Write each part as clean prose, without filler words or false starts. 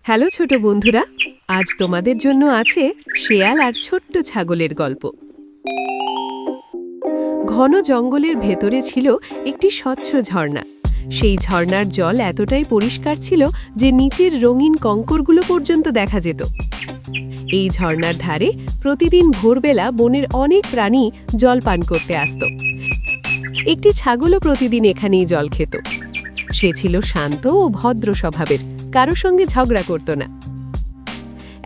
Hello ছোট বন্ধুরা, আজ তোমাদের জন্য আছে শেয়াল আর ছোট্ট ছাগলের গল্প। ঘন জঙ্গলের ভেতরে ছিল একটি স্বচ্ছ ঝর্ণা। সেই ঝর্ণার জল এতটাই পরিষ্কার ছিল যে নিচের রঙিন কঙ্করগুলো পর্যন্ত দেখা যেত। এই ঝর্ণার ধারে প্রতিদিন ভোরবেলা বনের অনেক প্রাণী জল পান করতে আসত। একটি ছাগলও প্রতিদিন এখানেই জল খেত। সে ছিল শান্ত ও ভদ্র স্বভাবের, কারো সঙ্গে ঝগড়া করত না।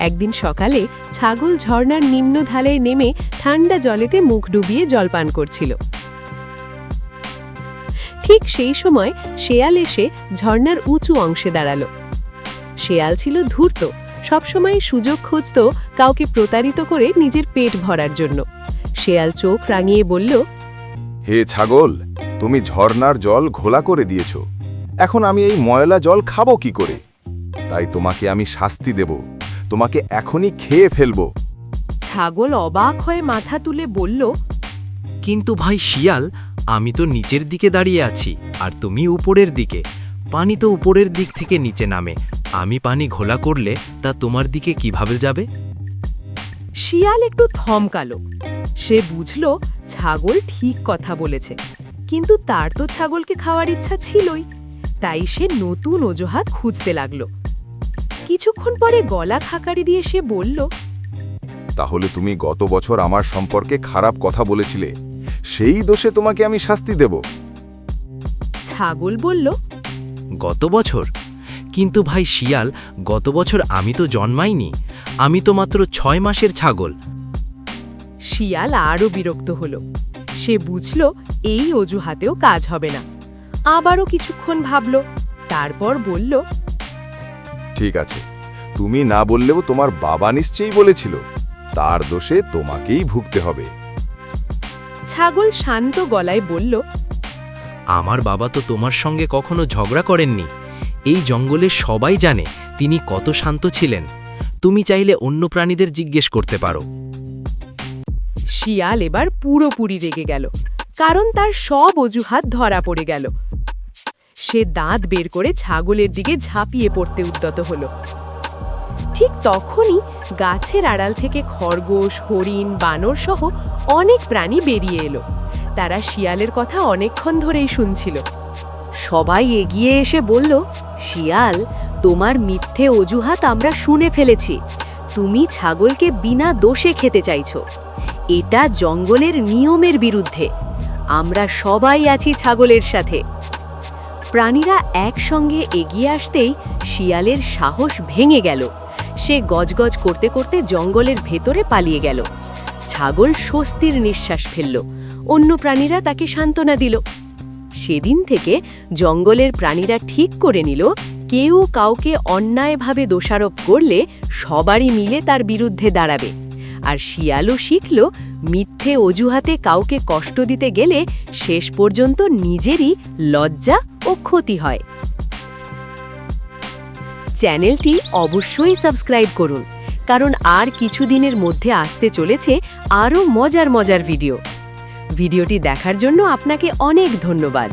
একদিন সকালে ছাগল ঝর্ণার নিম্ন ঢালায় নেমে ঠান্ডা জলেতে মুখ ডুবিয়ে জলপান করছিল। ঠিক সেই সময় শেয়াল এসে ঝর্ণার উঁচু অংশে দাঁড়াল। শেয়াল ছিল ধূর্ত, সবসময় সুযোগ খুঁজত কাউকে প্রতারিত করে নিজের পেট ভরার জন্য। শেয়াল চোখ রাঙিয়ে বলল, হে ছাগল, তুমি ঝর্ণার জল ঘোলা করে দিয়েছ। এখন আমি এই ময়লা জল খাবো কি করে? তাই তোমাকে আমি শাস্তি দেব, তোমাকে এখনই খেয়ে ফেলব। ছাগল অবাক হয়ে মাথা তুলে বলল, কিন্তু ভাই শিয়াল, আমি তো নিচের দিকে দাঁড়িয়ে আছি আর তুমি উপরের দিকে। পানি তো উপরের দিক থেকে নিচে নামে, আমি পানি ঘোলা করলে তা তোমার দিকে কিভাবে যাবে? শিয়াল একটু থমকালো। সে বুঝল ছাগল ঠিক কথা বলেছে, কিন্তু তার তো ছাগলকে খাওয়ার ইচ্ছা ছিলই। তাই সে নতুন অজুহাত খুঁজতে লাগল। কিছুক্ষণ পরে গলা খাকারি দিয়ে সে বলল, তাহলে তুমি গত বছর আমার সম্পর্কে খারাপ কথা বলেছিলে, সেই দোষে তোমাকে আমি শাস্তি দেব। ছাগল বলল, গত বছর? কিন্তু ভাই শিয়াল, গত বছর আমি তো জন্মাইনি, আমি তো মাত্র 6 মাসের ছাগল। শিয়াল আরও বিরক্ত হল। সে বুঝল এই অজুহাতেও কাজ হবে না। আবারও কিছুক্ষণ ভাবল, তারপর বলল, ঠিক আছে, তুমি না বললেও তোমার বাবা নিশ্চয়ই বলেছিল, তার দোষে তোমাকেই ভুগতে হবে। ছাগল শান্ত গলায় বলল, আমার বাবা তো তোমার সঙ্গে কখনো ঝগড়া করেননি। এই জঙ্গলে সবাই জানে তিনি কত শান্ত ছিলেন। তুমি চাইলে অন্য প্রাণীদের জিজ্ঞেস করতে পারো। শিয়াল এবার পুরোপুরি রেগে গেল, কারণ তার সব অজুহাত ধরা পড়ে গেল। সে দাঁত বের করে ছাগলের দিকে ঝাঁপিয়ে পড়তে উদ্যত হল। ঠিক তখনই গাছের আড়াল থেকে খরগোশ, হরিণ, বানর সহ অনেক প্রাণী বেরিয়ে এলো। তারা শিয়ালের কথা অনেকক্ষণ ধরেই শুনছিল। সবাই এগিয়ে এসে বলল, শিয়াল, তোমার মিথ্যে অজুহাত আমরা শুনে ফেলেছি। তুমি ছাগলকে বিনা দোষে খেতে চাইছো। এটা জঙ্গলের নিয়মের বিরুদ্ধে। আমরা সবাই আছি ছাগলের সাথে। প্রাণীরা একসঙ্গে এগিয়ে আসতেই শিয়ালের সাহস ভেঙে গেল। সে গজগজ করতে করতে জঙ্গলের ভেতরে পালিয়ে গেল। ছাগল স্বস্তির নিঃশ্বাস ফেলল। অন্য প্রাণীরা তাকে সান্ত্বনা দিল। সেদিন থেকে জঙ্গলের প্রাণীরা ঠিক করে নিল, কেউ কাউকে অন্যায়ভাবে দোষারোপ করলে সবারই মিলে তার বিরুদ্ধে দাঁড়াবে। আর শিয়ালও শিখল, মিথ্যে অজুহাতে কাউকে কষ্ট দিতে গেলে শেষ পর্যন্ত নিজেরই লজ্জা ও ক্ষতি হয়। চ্যানেলটি অবশ্যই সাবস্ক্রাইব করুন, কারণ আর কিছুদিনের মধ্যে আসতে চলেছে আরও মজার মজার ভিডিও। ভিডিওটি দেখার জন্য আপনাকে অনেক ধন্যবাদ।